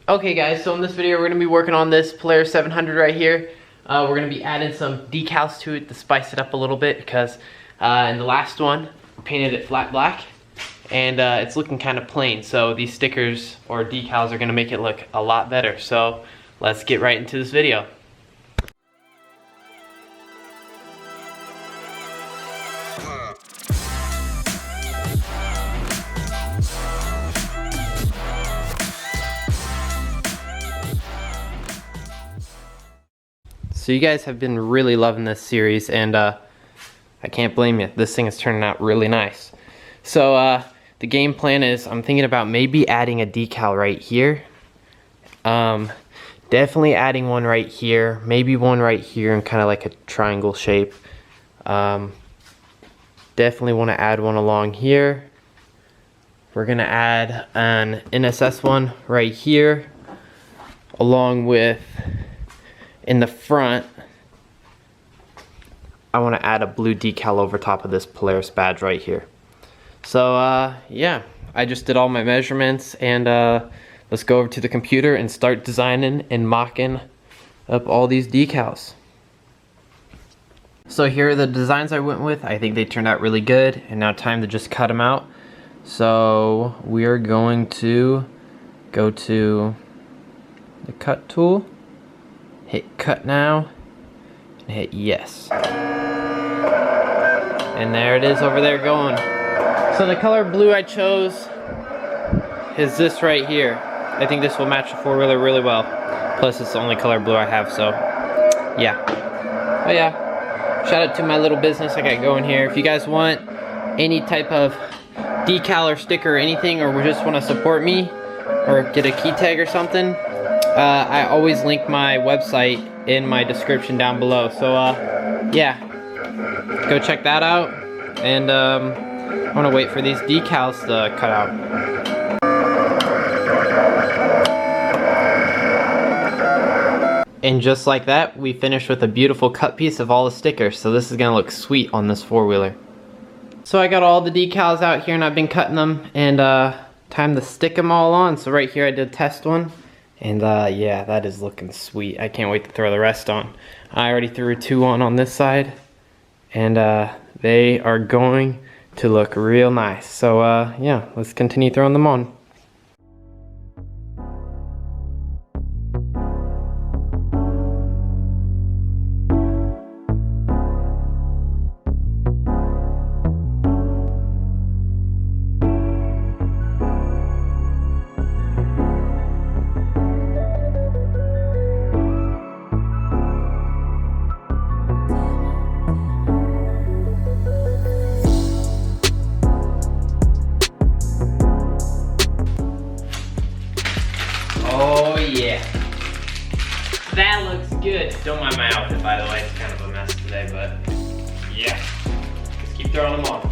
Okay guys, so in this video we're going to be working on this Polaris 700 right here. We're going to be adding some decals to it to spice it up a little bit because in the last one we painted it flat black and it's looking kind of plain. So these stickers or decals are going to make it look a lot better. So let's get right into this video. So you guys have been really loving this series, and I can't blame you. This thing is turning out really nice. So the game plan is I'm thinking about maybe adding a decal right here. Definitely adding one right here, maybe one right here in kind of like a triangle shape. Definitely want to add one along here. We're gonna add an NSS one right here, along with in the front, I want to add a blue decal over top of this Polaris badge right here. So yeah, I just did all my measurements, and let's go over to the computer and start designing and mocking up all these decals. So here are the designs I went with. I think they turned out really good, and now time to just cut them out. So we are going to go to the cut tool, hit cut now, and hit yes. And there it is over there going. So the color blue I chose is this right here. I think this will match the four-wheeler really well. Plus it's the only color blue I have, so yeah. But yeah, shout out to my little business I got going here. If you guys want any type of decal or sticker or anything, or just want to support me or get a key tag or something, I always link my website in my description down below. So yeah, go check that out. And I want to wait for these decals to cut out. And just like that, we finished with a beautiful cut piece of all the stickers. So this is going to look sweet on this four-wheeler. So I got all the decals out here and I've been cutting them, and time to stick them all on. So right here I did test one. And yeah, that is looking sweet. I can't wait to throw the rest on. I already threw two on this side, and they are going to look real nice. So yeah, let's continue throwing them on. Oh yeah, that looks good. Don't mind my outfit, by the way, it's kind of a mess today, but yeah, just keep throwing them on.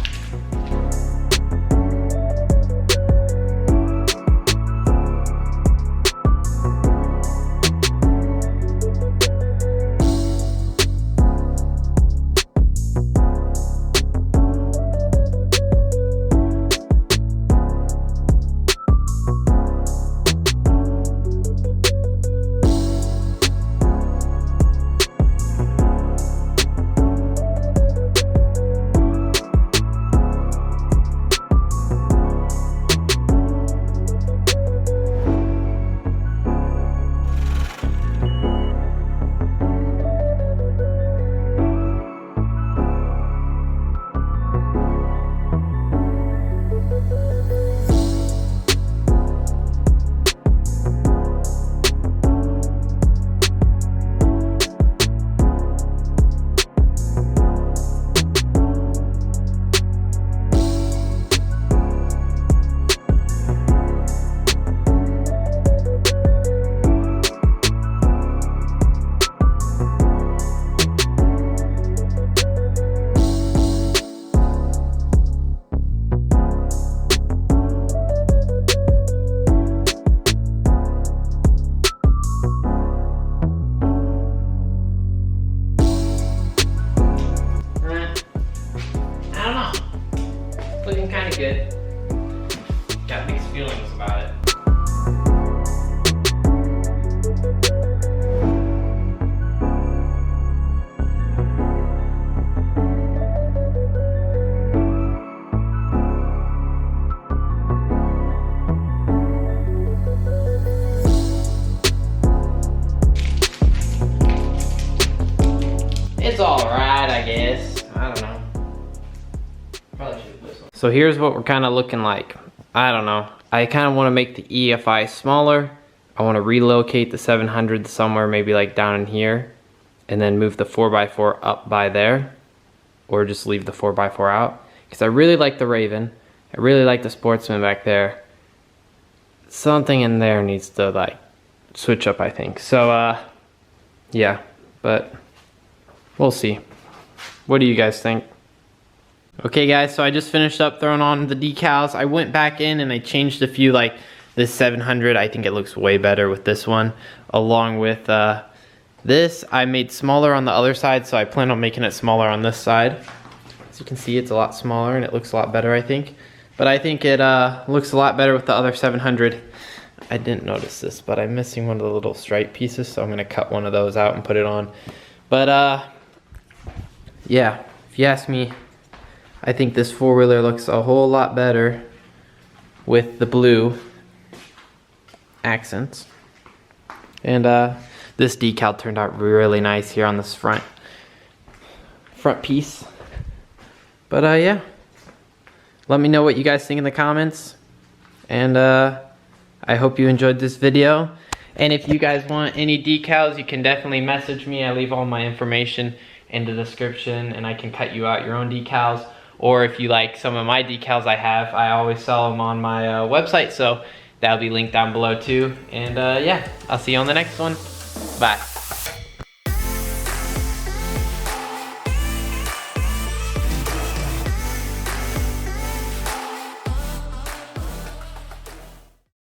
It's alright, I guess. I don't know. Probably should put some. So here's what we're kind of looking like. I don't know. I kind of want to make the EFI smaller. I want to relocate the 700 somewhere, maybe like down in here, and then move the 4x4 up by there, or just leave the 4x4 out. Because I really like the Raven. I really like the Sportsman back there. Something in there needs to like switch up, I think. So yeah, but we'll see. What do you guys think? Okay guys, so I just finished up throwing on the decals. I went back in and I changed a few, like this 700. I think it looks way better with this one, along with this. I made smaller on the other side, so I plan on making it smaller on this side. As you can see, it's a lot smaller and it looks a lot better, I think. But I think it looks a lot better with the other 700. I didn't notice this, but I'm missing one of the little stripe pieces, so I'm gonna cut one of those out and put it on. But yeah, if you ask me, I think this four-wheeler looks a whole lot better with the blue accents. And this decal turned out really nice here on this front piece. But yeah, let me know what you guys think in the comments. And I hope you enjoyed this video. And if you guys want any decals, you can definitely message me. I leave all my information in the description, and I can cut you out your own decals. Or if you like some of my decals I have, I always sell them on my website, so that'll be linked down below too. And yeah, I'll see you on the next one. Bye.